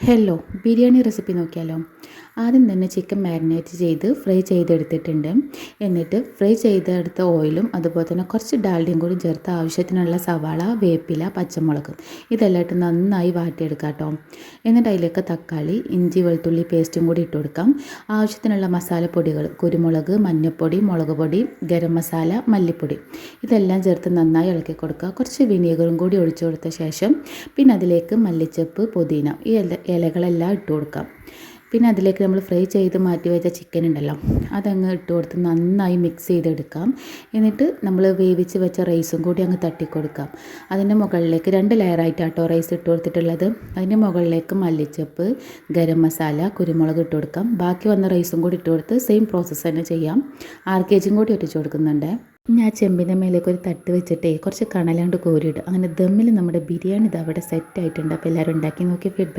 Hello, biryani recipe നോക്കിയാലോ? ആദ്യം തന്നെ ചിക്കൻ മാരിനേറ്റ് ചെയ്ത് ഫ്രൈ ചെയ്തെടുത്തിട്ടുണ്ട്. എന്നിട്ട് ഫ്രൈ ചെയ്തെടുത്ത ഓയിലും അതുപോലെ തന്നെ കുറച്ച് ഡാൽഡയും കൂടി ചേർത്ത് ആവശ്യത്തിനുള്ള സവാള, വേപ്പില, പച്ചമുളക് ഇതെല്ലാം ഇട്ട് നന്നായി വാട്ടിയെടുക്കാം കേട്ടോ. എന്നിട്ട് അതിലേക്ക് തക്കാളി, ഇഞ്ചി, വെളുത്തുള്ളി പേസ്റ്റും കൂടി ഇട്ട് കൊടുക്കാം. ആവശ്യത്തിനുള്ള മസാലപ്പൊടികൾ കുരുമുളക്, മഞ്ഞൾപ്പൊടി, മുളക് പൊടി, ഗരം മസാല, മല്ലിപ്പൊടി ഇതെല്ലാം ചേർത്ത് നന്നായി ഇളക്കി കൊടുക്കുക. കുറച്ച് വിനീഗറും കൂടി ഒഴിച്ചു കൊടുത്ത ശേഷം പിന്നെ അതിലേക്ക് മല്ലിച്ചപ്പ്, പുതിന ഈ ഇലകളെല്ലാം ഇട്ട് കൊടുക്കാം. പിന്നെ അതിലേക്ക് നമ്മൾ ഫ്രൈ ചെയ്ത് മാറ്റി വെച്ച ചിക്കൻ ഉണ്ടല്ലോ, അതങ്ങ് ഇട്ട് കൊടുത്ത് നന്നായി മിക്സ് ചെയ്തെടുക്കാം. എന്നിട്ട് നമ്മൾ വേവിച്ച് വെച്ച റൈസും കൂടി അങ്ങ് തട്ടിക്കൊടുക്കാം. അതിൻ്റെ മുകളിലേക്ക് 2 ലെയറായിട്ടാട്ടോ റൈസ് ഇട്ട് കൊടുത്തിട്ടുള്ളത്. അതിൻ്റെ മുകളിലേക്ക് മല്ലിച്ചപ്പ്, ഗരം മസാല, കുരുമുളക് ഇട്ട് കൊടുക്കാം. ബാക്കി വന്ന റൈസും കൂടി ഇട്ട് കൊടുത്ത് സെയിം പ്രോസസ്സ് തന്നെ ചെയ്യാം. 6 kg കൂടി ഒറ്റിച്ച് കൊടുക്കുന്നുണ്ട്. ഞാൻ ചെമ്പിൻ്റെ മേലേക്ക് ഒരു തട്ട് വെച്ചിട്ടേ കുറച്ച് കണലാണ്ട് കോരിയിടും. അങ്ങനെ ദമ്മിൽ നമ്മുടെ ബിരിയാണി ഇത് അവിടെ സെറ്റ് ആയിട്ടുണ്ട്. അപ്പോൾ എല്ലാവരും ഉണ്ടാക്കി നോക്കി ഫീഡ്ബാക്ക്